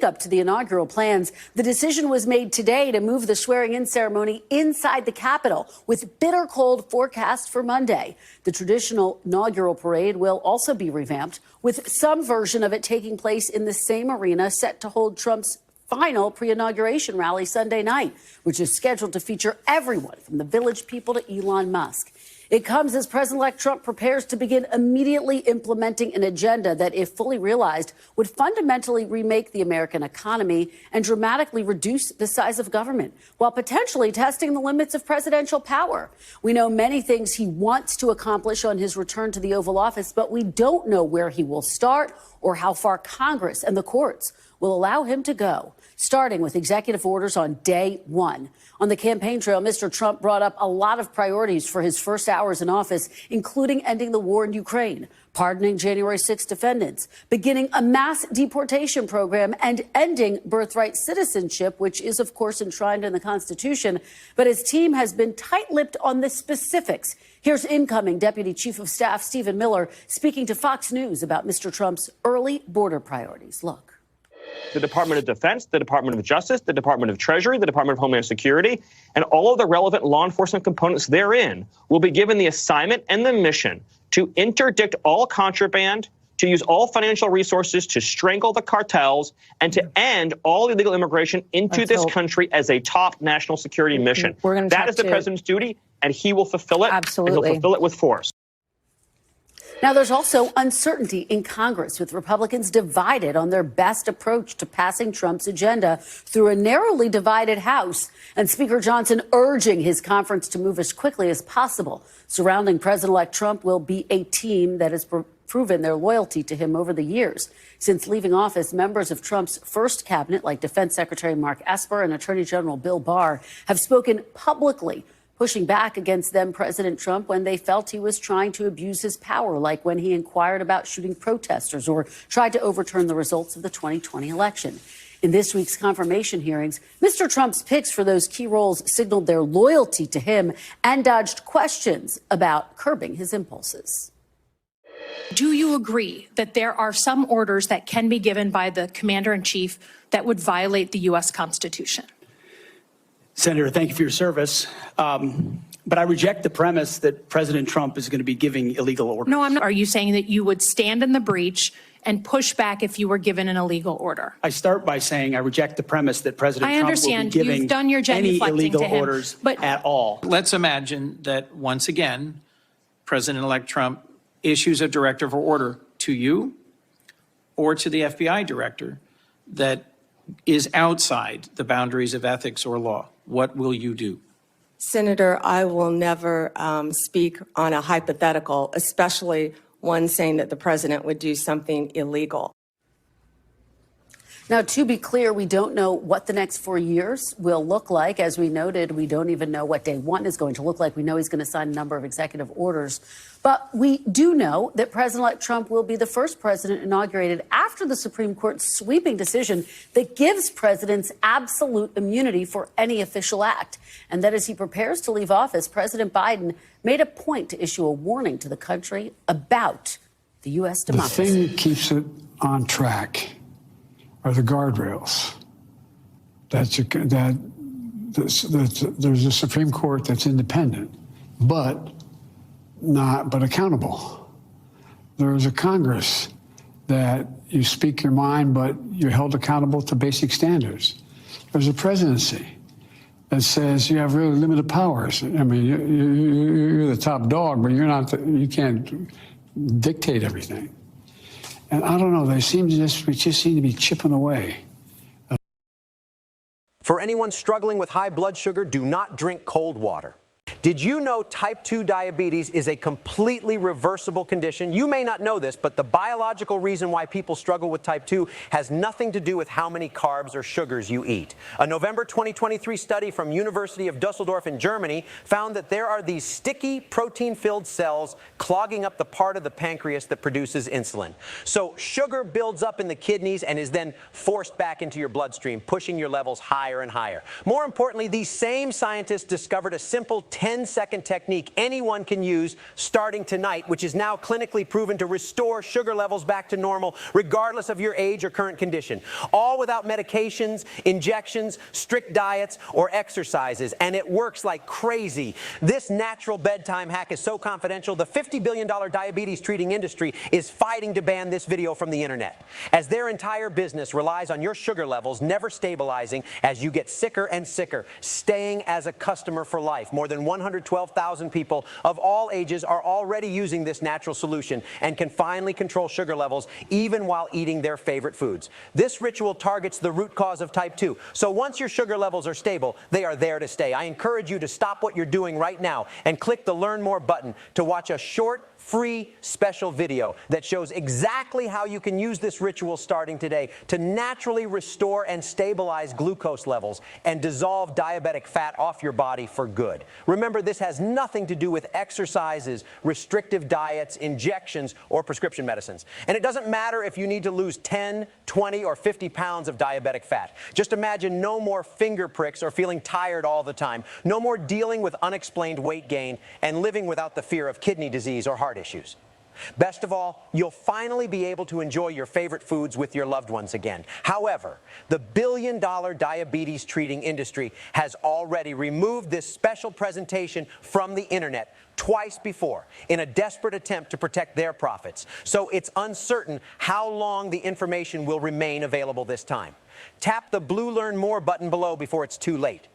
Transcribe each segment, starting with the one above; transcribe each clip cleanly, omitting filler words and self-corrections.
Up to the inaugural plans, the decision was made today to move the swearing-in ceremony inside the Capitol, with bitter cold forecast for Monday. The traditional inaugural parade will also be revamped, with some version of it taking place in the same arena set to hold Trump's final pre-inauguration rally Sunday night, which is scheduled to feature everyone from the Village People to Elon Musk. It comes as President-elect Trump prepares to begin immediately implementing an agenda that, if fully realized, would fundamentally remake the American economy and dramatically reduce the size of government, while potentially testing the limits of presidential power. We know many things he wants to accomplish on his return to the Oval Office, but we don't know where he will start or how far Congress and the courts will allow him to go, starting with executive orders on day one. On the campaign trail, Mr. Trump brought up a lot of priorities for his first hours in office, including ending the war in Ukraine, pardoning January 6 defendants, beginning a mass deportation program, and ending birthright citizenship, which is, of course, enshrined in the Constitution. But his team has been tight-lipped on the specifics. Here's incoming Deputy Chief of Staff Stephen Miller speaking to Fox News about Mr. Trump's early border priorities. Look. The Department of Defense, the Department of Justice, the Department of Treasury, the Department of Homeland Security, and all of the relevant law enforcement components therein will be given the assignment and the mission to interdict all contraband, to use all financial resources to strangle the cartels, and to end all illegal immigration into this country as a top national security mission. That is the president's duty, and he will fulfill it. Absolutely. And he'll fulfill it with force. Now, there's also uncertainty in Congress, with Republicans divided on their best approach to passing Trump's agenda through a narrowly divided House, and Speaker Johnson urging his conference to move as quickly as possible. Surrounding President-elect Trump will be a team that has proven their loyalty to him over the years. Since leaving office, members of Trump's first cabinet, like Defense Secretary Mark Esper and Attorney General Bill Barr, have spoken publicly, pushing back against President Trump when they felt he was trying to abuse his power, like when he inquired about shooting protesters or tried to overturn the results of the 2020 election. In this week's confirmation hearings, Mr. Trump's picks for those key roles signaled their loyalty to him and dodged questions about curbing his impulses. Do you agree that there are some orders that can be given by the commander-in-chief that would violate the U.S. Constitution? Senator, thank you for your service. But I reject the premise that President Trump is going to be giving illegal orders. No, I'm not. Are you saying that you would stand in the breach and push back if you were given an illegal order? I start by saying I reject the premise that President Trump will be giving you've done your any genuflecting illegal to him, orders but at all. Let's imagine that once again, President-elect Trump issues a directive or order to you or to the FBI director that is outside the boundaries of ethics or law. What will you do? Senator, I will never speak on a hypothetical, especially one saying that the president would do something illegal. Now, to be clear, we don't know what the next 4 years will look like. As we noted, we don't even know what day one is going to look like. We know he's going to sign a number of executive orders. But we do know that President-elect Trump will be the first president inaugurated after the Supreme Court's sweeping decision that gives presidents absolute immunity for any official act. And that as he prepares to leave office, President Biden made a point to issue a warning to the country about the U.S. democracy. The thing that keeps it on track are the guardrails. There's a Supreme Court that's independent, but accountable. There's a Congress that you speak your mind, but you're held accountable to basic standards. There's a presidency that says you have really limited powers. I mean, you're the top dog, but you're not. You can't dictate everything. And I don't know, we just seem to be chipping away. For anyone struggling with high blood sugar, do not drink cold water. Did you know type 2 diabetes is a completely reversible condition? You may not know this, but the biological reason why people struggle with type 2 has nothing to do with how many carbs or sugars you eat. A November 2023 study from University of Dusseldorf in Germany found that there are these sticky protein-filled cells clogging up the part of the pancreas that produces insulin. So sugar builds up in the kidneys and is then forced back into your bloodstream, pushing your levels higher and higher. More importantly, these same scientists discovered a simple 10 10-second technique anyone can use starting tonight, which is now clinically proven to restore sugar levels back to normal, regardless of your age or current condition. All without medications, injections, strict diets, or exercises. And it works like crazy. This natural bedtime hack is so confidential, the $50 billion diabetes treating industry is fighting to ban this video from the internet, as their entire business relies on your sugar levels never stabilizing as you get sicker and sicker, staying as a customer for life. More than 112,000 people of all ages are already using this natural solution and can finally control sugar levels even while eating their favorite foods. This ritual targets the root cause of type 2. So once your sugar levels are stable, they are there to stay. I encourage you to stop what you're doing right now and click the Learn More button to watch a short, free special video that shows exactly how you can use this ritual starting today to naturally restore and stabilize glucose levels and dissolve diabetic fat off your body for good. Remember, this has nothing to do with exercises, restrictive diets, injections, or prescription medicines. And it doesn't matter if you need to lose 10, 20, or 50 pounds of diabetic fat. Just imagine no more finger pricks or feeling tired all the time, no more dealing with unexplained weight gain, and living without the fear of kidney disease or heart issues. Best of all, you'll finally be able to enjoy your favorite foods with your loved ones again. However, the billion-dollar diabetes treating industry has already removed this special presentation from the internet twice before in a desperate attempt to protect their profits. So it's uncertain how long the information will remain available this time. Tap the blue Learn More button below before it's too late.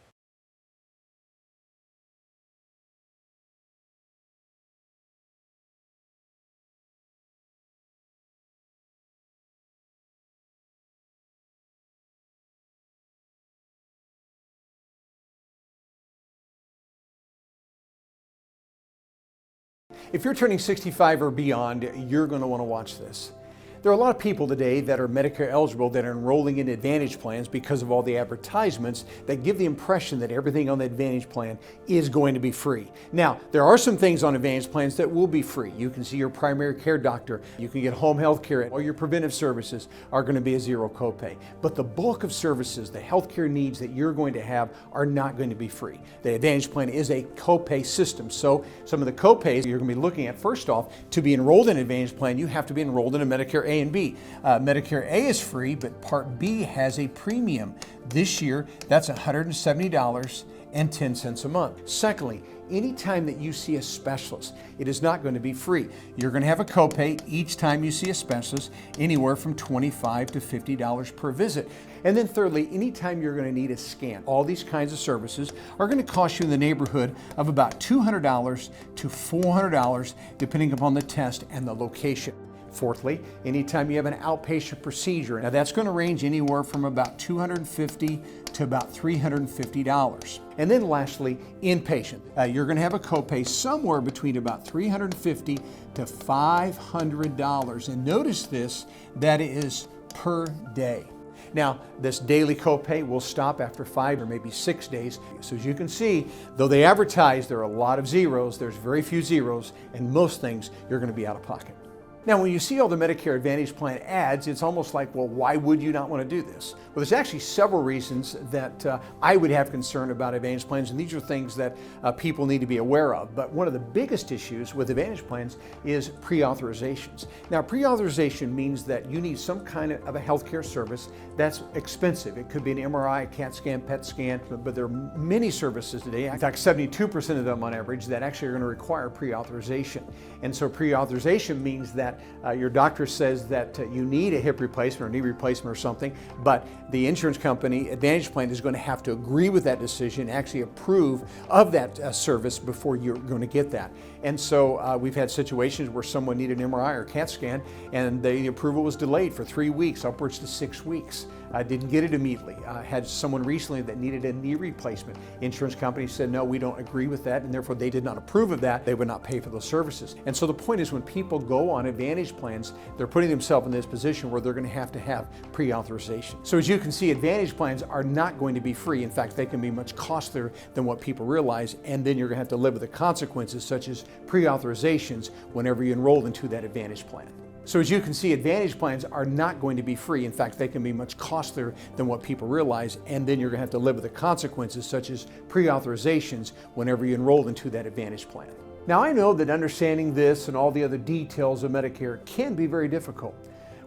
If you're turning 65 or beyond, you're going to want to watch this. There are a lot of people today that are Medicare eligible that are enrolling in Advantage plans because of all the advertisements that give the impression that everything on the Advantage plan is going to be free. Now, there are some things on Advantage plans that will be free. You can see your primary care doctor, you can get home health care, or your preventive services are going to be a zero copay. But the bulk of services, the health care needs that you're going to have are not going to be free. The Advantage plan is a copay system. So some of the copays you're going to be looking at, first off, to be enrolled in an Advantage plan, you have to be enrolled in a Medicare A and B. Medicare A is free, but Part B has a premium. This year, that's $170.10 a month. Secondly, anytime that you see a specialist, it is not going to be free. You're going to have a copay each time you see a specialist, anywhere from $25 to $50 per visit. And then thirdly, anytime you're going to need a scan, all these kinds of services are going to cost you in the neighborhood of about $200 to $400, depending upon the test and the location. Fourthly, anytime you have an outpatient procedure, now that's going to range anywhere from about $250 to about $350. And then lastly, inpatient. You're going to have a copay somewhere between about $350 to $500. And notice this, that is per day. Now, this daily copay will stop after 5 or maybe 6 days. So as you can see, though they advertise there are a lot of zeros, there's very few zeros, and most things you're going to be out of pocket. Now, when you see all the Medicare Advantage plan ads, it's almost like, well, why would you not want to do this? Well, there's actually several reasons that I would have concern about Advantage plans, and these are things that people need to be aware of. But one of the biggest issues with Advantage plans is pre-authorizations. Now, pre-authorization means that you need some kind of a healthcare service that's expensive. It could be an MRI, a CAT scan, PET scan, but there are many services today, in fact, 72% of them on average, that actually are going to require pre-authorization. And so pre-authorization means that your doctor says that you need a hip replacement or knee replacement or something, but the insurance company, Advantage plan, is going to have to agree with that decision, actually approve of that service before you're going to get that. And so we've had situations where someone needed an MRI or CAT scan and the approval was delayed for 3 weeks, upwards to 6 weeks. Didn't get it immediately. Had someone recently that needed a knee replacement. Insurance company said, no, we don't agree with that, and therefore they did not approve of that. They would not pay for those services. And so the point is, when people go on Advantage plans, they're putting themselves in this position where they're going to have pre-authorization. So as you can see, Advantage plans are not going to be free. In fact, they can be much costlier than what people realize, and then you're going to have to live with the consequences, such as pre-authorizations, whenever you enroll into that Advantage plan. So as you can see, Advantage plans are not going to be free. In fact, they can be much costlier than what people realize, and then you're going to have to live with the consequences such as pre-authorizations whenever you enroll into that Advantage plan. Now, I know that understanding this and all the other details of Medicare can be very difficult.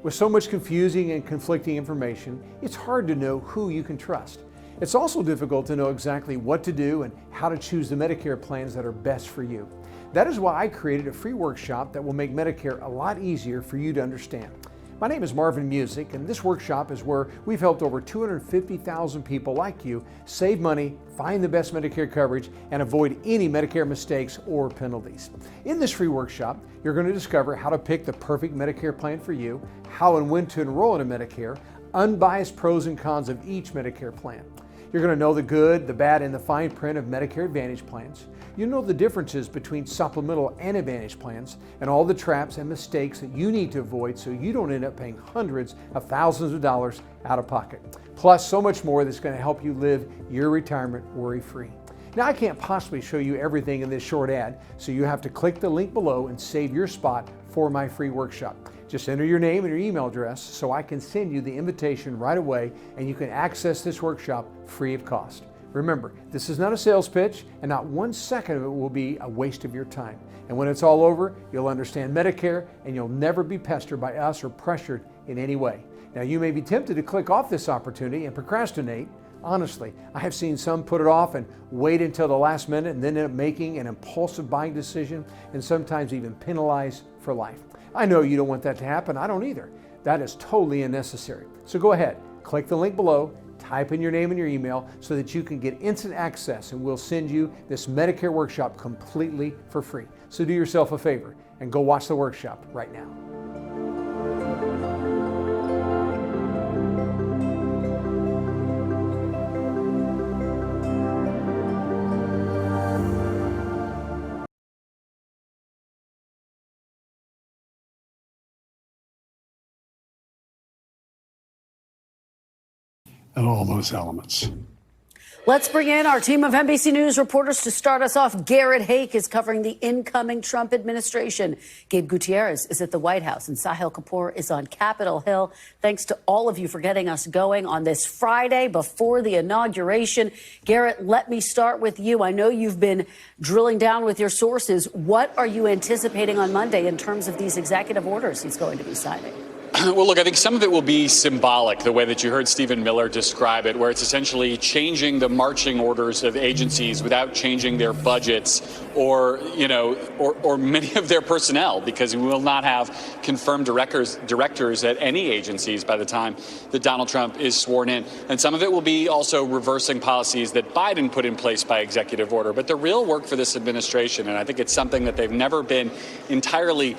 With so much confusing and conflicting information, it's hard to know who you can trust. It's also difficult to know exactly what to do and how to choose the Medicare plans that are best for you. That is why I created a free workshop that will make Medicare a lot easier for you to understand. My name is Marvin Music, and this workshop is where we've helped over 250,000 people like you save money, find the best Medicare coverage, and avoid any Medicare mistakes or penalties. In this free workshop, you're going to discover how to pick the perfect Medicare plan for you, how and when to enroll in a Medicare, unbiased pros and cons of each Medicare plan. You're going to know the good, the bad, and the fine print of Medicare Advantage plans. You'll know the differences between supplemental and Advantage plans and all the traps and mistakes that you need to avoid so you don't end up paying hundreds of thousands of dollars out of pocket. Plus, so much more that's going to help you live your retirement worry-free. Now, I can't possibly show you everything in this short ad, so you have to click the link below and save your spot for my free workshop. Just enter your name and your email address so I can send you the invitation right away and you can access this workshop free of cost. Remember, this is not a sales pitch and not 1 second of it will be a waste of your time. And when it's all over, you'll understand Medicare and you'll never be pestered by us or pressured in any way. Now, you may be tempted to click off this opportunity and procrastinate. Honestly, I have seen some put it off and wait until the last minute and then end up making an impulsive buying decision and sometimes even penalized for life. I know you don't want that to happen. I don't either. That is totally unnecessary. So go ahead, click the link below, type in your name and your email so that you can get instant access, and we'll send you this Medicare workshop completely for free. So do yourself a favor and go watch the workshop right now. At all those elements. Let's bring in our team of NBC News reporters to start us off. Garrett Haake is covering the incoming Trump administration. Gabe Gutierrez is at the White House, and Sahil Kapoor is on Capitol Hill. Thanks to all of you for getting us going on this Friday before the inauguration. Garrett, let me start with you. I know you've been drilling down with your sources. What are you anticipating on Monday in terms of these executive orders he's going to be signing? Well, look, I think some of it will be symbolic, the way that you heard Stephen Miller describe it, where it's essentially changing the marching orders of agencies without changing their budgets or many of their personnel, because we will not have confirmed directors at any agencies by the time that Donald Trump is sworn in. And some of it will be also reversing policies that Biden put in place by executive order. But the real work for this administration, and I think it's something that they've never been entirely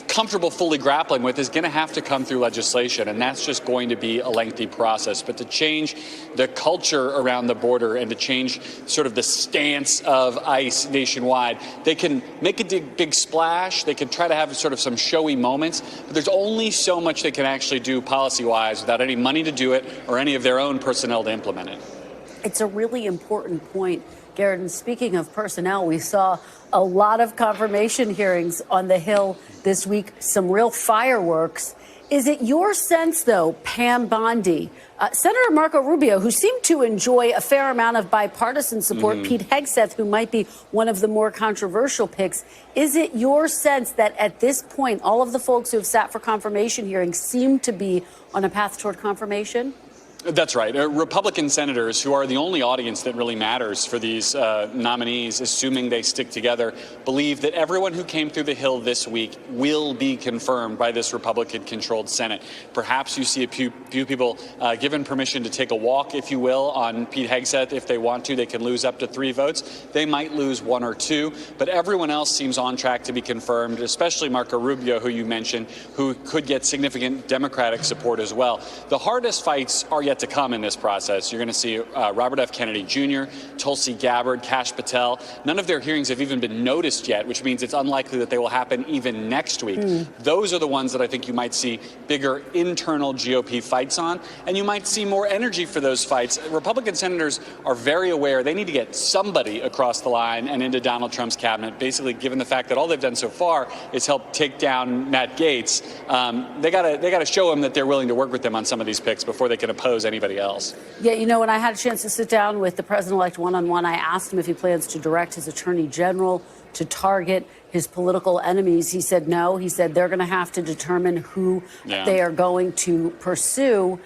comfortable fully grappling with, is going to have to come through legislation, and that's just going to be a lengthy process. But to change the culture around the border and to change sort of the stance of ICE nationwide, they can make a big splash, they can try to have sort of some showy moments, but there's only so much they can actually do policy-wise without any money to do it or any of their own personnel to implement it. It's a really important point, Garrett. And speaking of personnel, we saw a lot of confirmation hearings on the Hill this week, some real fireworks. Is it your sense, though, Pam Bondi, Senator Marco Rubio, who seemed to enjoy a fair amount of bipartisan support, Pete Hegseth, who might be one of the more controversial picks, is it your sense that at this point, all of the folks who have sat for confirmation hearings seem to be on a path toward confirmation? That's right. Republican senators, who are the only audience that really matters for these nominees, assuming they stick together, believe that everyone who came through the Hill this week will be confirmed by this Republican-controlled Senate. Perhaps you see a few people given permission to take a walk, if you will, on Pete Hegseth. If they want to, they can lose up to 3 votes. They might lose 1 or 2, but everyone else seems on track to be confirmed, especially Marco Rubio, who you mentioned, who could get significant Democratic support as well. The hardest fights are yet yet to come in this process. You're going to see Robert F. Kennedy Jr., Tulsi Gabbard, Kash Patel. None of their hearings have even been noticed yet, which means it's unlikely that they will happen even next week. Those are the ones that I think you might see bigger internal GOP fights on, and you might see more energy for those fights. Republican senators are very aware they need to get somebody across the line and into Donald Trump's cabinet, basically given the fact that all they've done so far is help take down Matt Gaetz. They gotta show him that they're willing to work with them on some of these picks before they can oppose anybody else. Yeah, you know, when I had a chance to sit down with the president-elect one-on-one, I asked him if he plans to direct his attorney general to target his political enemies. He said no. He said they're going to have to determine who they are going to pursue.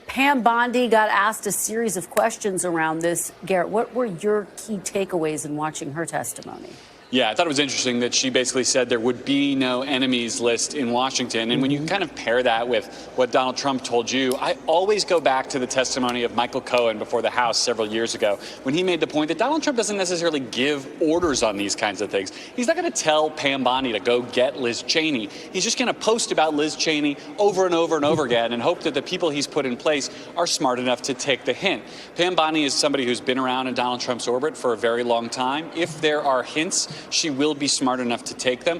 Pam Bondi got asked a series of questions around this. Garrett, what were your key takeaways in watching her testimony? Yeah, I thought it was interesting that she basically said there would be no enemies list in Washington. And when you kind of pair that with what Donald Trump told you, I always go back to the testimony of Michael Cohen before the House several years ago, when he made the point that Donald Trump doesn't necessarily give orders on these kinds of things. He's not going to tell Pam Bondi to go get Liz Cheney. He's just going to post about Liz Cheney over and over and over again and hope that the people he's put in place are smart enough to take the hint. Pam Bondi is somebody who's been around in Donald Trump's orbit for a very long time. If there are hints, she will be smart enough to take them.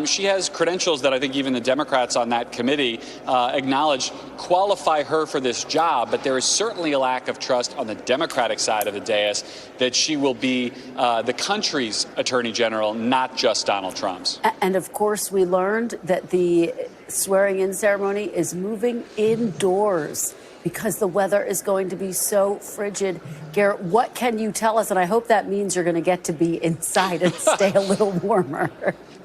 She has credentials that I think even the Democrats on that committee acknowledge qualify her for this job, but there is certainly a lack of trust on the Democratic side of the dais that she will be the country's attorney general, not just Donald Trump's. And of course, we learned that the swearing-in ceremony is moving indoors because the weather is going to be so frigid. Garrett, what can you tell us? And I hope that means you're going to get to be inside and stay a little warmer.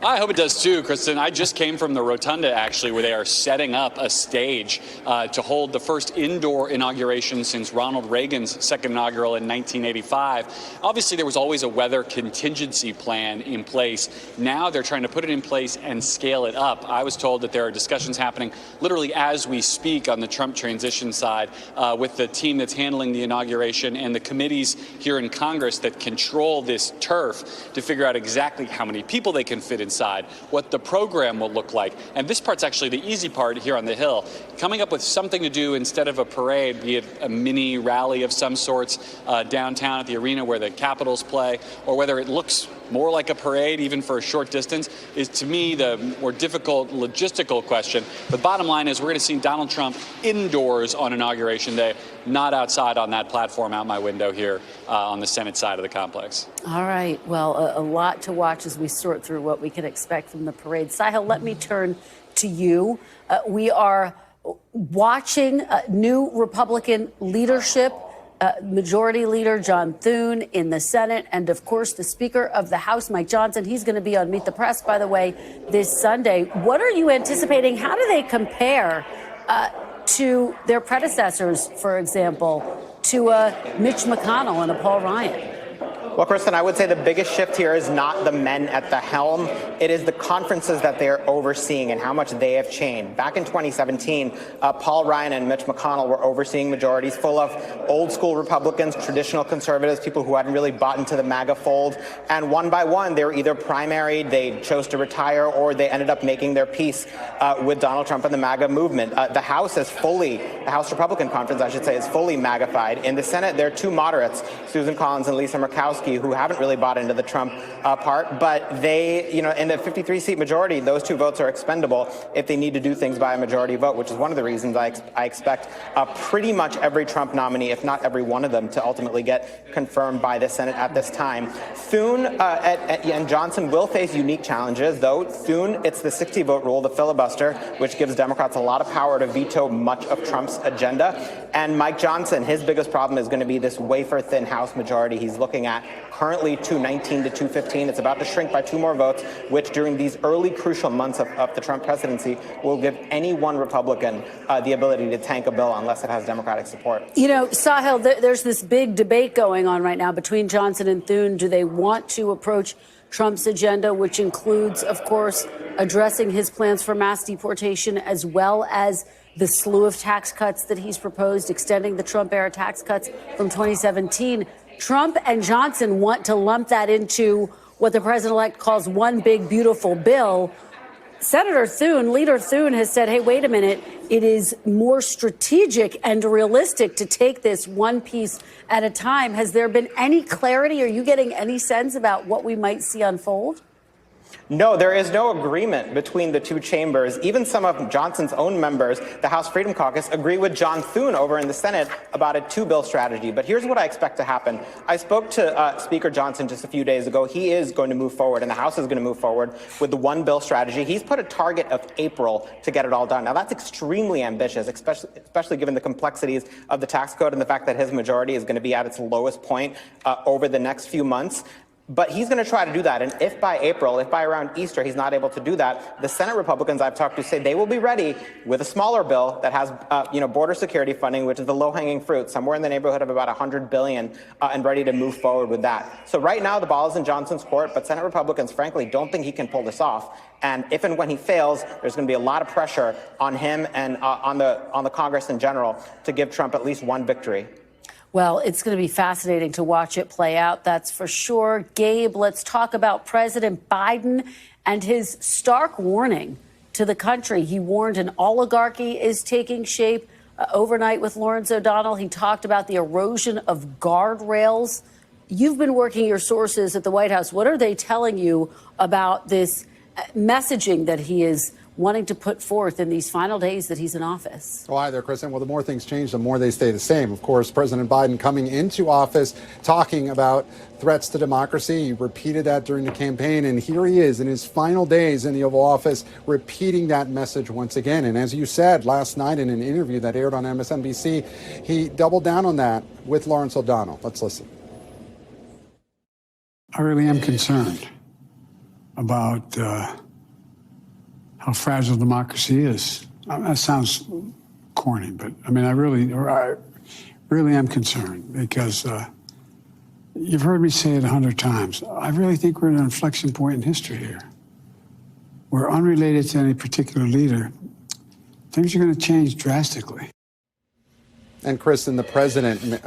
I hope it does too, Kristen. I just came from the Rotunda, actually, where they are setting up a stage to hold the first indoor inauguration since Ronald Reagan's second inaugural in 1985. Obviously, there was always a weather contingency plan in place. Now they're trying to put it in place and scale it up. I was told that there are discussions happening literally as we speak on the Trump transition side with the team that's handling the inauguration and the committees here in Congress that control this turf to figure out exactly how many people they can fit inside, what the program will look like. And this part's actually the easy part here on the Hill. Coming up with something to do instead of a parade, be it a mini rally of some sorts downtown at the arena where the Capitals play, or whether it looks more like a parade, even for a short distance, is to me the more difficult logistical question. The bottom line is we're going to see Donald Trump indoors on Inauguration Day, not outside on that platform out my window here on the Senate side of the complex. All right. Well, a lot to watch as we sort through what we can expect from the parade. Sahil, let me turn to you. We are watching new Republican leadership. Majority Leader John Thune in the Senate, and of course the Speaker of the House, Mike Johnson. He's going to be on Meet the Press, by the way, this Sunday. What are you anticipating? How do they compare to their predecessors, for example, to Mitch McConnell and a Paul Ryan? Well, Kristen, I would say the biggest shift here is not the men at the helm. It is the conferences that they're overseeing and how much they have changed. Back in 2017, Paul Ryan and Mitch McConnell were overseeing majorities full of old school Republicans, traditional conservatives, people who hadn't really bought into the MAGA fold. And one by one, they were either primaried, they chose to retire, or they ended up making their peace with Donald Trump and the MAGA movement. The House the House Republican Conference, I should say, is fully MAGA-fied. In the Senate, there are two moderates, Susan Collins and Lisa Murkowski, who haven't really bought into the Trump part, but they, in the 53-seat majority, those two votes are expendable if they need to do things by a majority vote, which is one of the reasons I expect pretty much every Trump nominee, if not every one of them, to ultimately get confirmed by the Senate at this time. Thune and Johnson will face unique challenges, though. Thune, it's the 60-vote rule, the filibuster, which gives Democrats a lot of power to veto much of Trump's agenda. And Mike Johnson, his biggest problem is going to be this wafer-thin House majority he's looking at. Currently 219 to 215. It's about to shrink by 2 more votes, which during these early crucial months of the Trump presidency will give any one Republican the ability to tank a bill unless it has Democratic support. Sahil, there's this big debate going on right now between Johnson and Thune. Do they want to approach Trump's agenda, which includes, of course, addressing his plans for mass deportation, as well as the slew of tax cuts that he's proposed, extending the Trump-era tax cuts from 2017. Trump and Johnson want to lump that into what the president-elect calls one big, beautiful bill. Senator Thune, Leader Thune has said, hey, wait a minute, it is more strategic and realistic to take this one piece at a time. Has there been any clarity? Are you getting any sense about what we might see unfold? No, there is no agreement between the two chambers. Even some of Johnson's own members, the House Freedom Caucus, agree with John Thune over in the Senate about a two-bill strategy. But here's what I expect to happen. I spoke to Speaker Johnson just a few days ago. He is going to move forward, and the House is going to move forward with the one-bill strategy. He's put a target of April to get it all done. Now, that's extremely ambitious, especially given the complexities of the tax code and the fact that his majority is going to be at its lowest point over the next few months. But he's going to try to do that. And if by April, if by around Easter, he's not able to do that, the Senate Republicans I've talked to say they will be ready with a smaller bill that has, border security funding, which is the low-hanging fruit, somewhere in the neighborhood of about $100 billion, and ready to move forward with that. So right now, the ball is in Johnson's court, but Senate Republicans, frankly, don't think he can pull this off. And if and when he fails, there's going to be a lot of pressure on him and on the Congress in general to give Trump at least one victory. Well, it's going to be fascinating to watch it play out, that's for sure. Gabe, let's talk about President Biden and his stark warning to the country. He warned an oligarchy is taking shape overnight with Lawrence O'Donnell. He talked about the erosion of guardrails. You've been working your sources at the White House. What are they telling you about this messaging that he is wanting to put forth in these final days that he's in office? Well, hi there, Kristen. Well, the more things change, the more they stay the same. Of course, President Biden coming into office talking about threats to democracy. He repeated that during the campaign, and here he is in his final days in the Oval Office repeating that message once again. And as you said last night in an interview that aired on MSNBC, he doubled down on that with Lawrence O'Donnell. Let's listen. I really am concerned about how fragile democracy is. That sounds corny, but I mean, I really am concerned because you've heard me say it 100 times. I really think we're at an inflection point in history here. We're unrelated to any particular leader. Things are going to change drastically. And Kristen, the president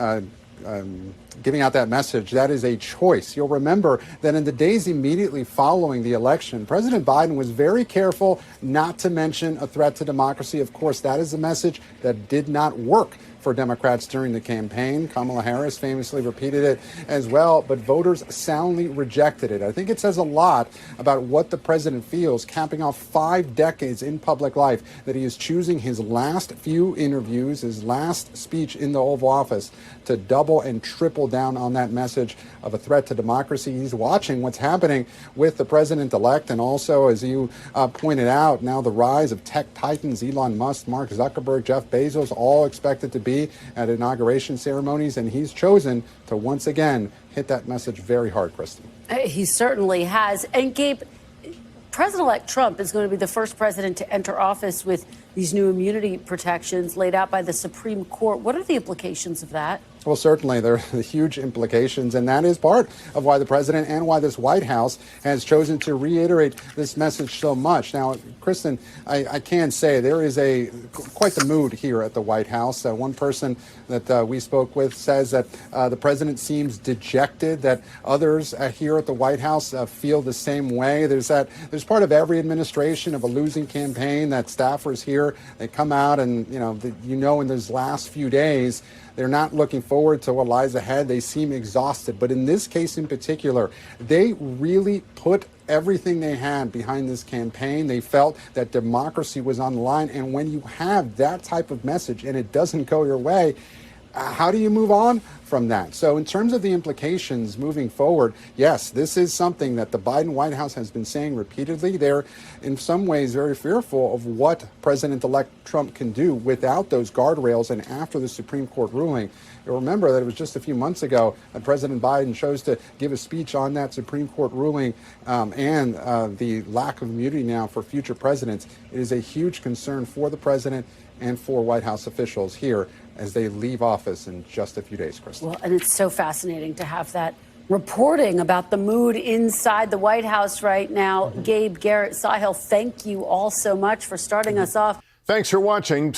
giving out that message, that is a choice. You'll remember that in the days immediately following the election, President Biden was very careful not to mention a threat to democracy. Of course, that is a message that did not work for Democrats during the campaign. Kamala Harris famously repeated it as well, but voters soundly rejected it. I think it says a lot about what the president feels, capping off 5 decades in public life, that he is choosing his last few interviews, his last speech in the Oval Office, to double and triple down on that message of a threat to democracy. He's watching what's happening with the president-elect, and also, as you pointed out, now the rise of tech titans, Elon Musk, Mark Zuckerberg, Jeff Bezos, all expected to be at inauguration ceremonies, and he's chosen to once again hit that message very hard, Kristen. He certainly has. And Gabe, President-elect Trump is going to be the first president to enter office with these new immunity protections laid out by the Supreme Court. What are the implications of that? Well, certainly there are huge implications, and that is part of why the president and why this White House has chosen to reiterate this message so much. Now, Kristen, I can say there is quite the mood here at the White House. One person that we spoke with says that the president seems dejected, that others here at the White House feel the same way. There's part of every administration of a losing campaign that staffers here, they come out and, in those last few days, they're not looking forward to what lies ahead. They seem exhausted. But in this case in particular, they really put everything they had behind this campaign. They felt that democracy was on the line. And when you have that type of message and it doesn't go your way, how do you move on from that? So in terms of the implications moving forward, yes, this is something that the Biden White House has been saying repeatedly. They're in some ways very fearful of what President-elect Trump can do without those guardrails and after the Supreme Court ruling. You'll remember that it was just a few months ago that President Biden chose to give a speech on that Supreme Court ruling and the lack of immunity now for future presidents. It is a huge concern for the president and for White House officials here as they leave office in just a few days, Kristen. Well, and it's so fascinating to have that reporting about the mood inside the White House right now. Gabe, Garrett, Sahil, thank you all so much for starting us off. Thanks for watching.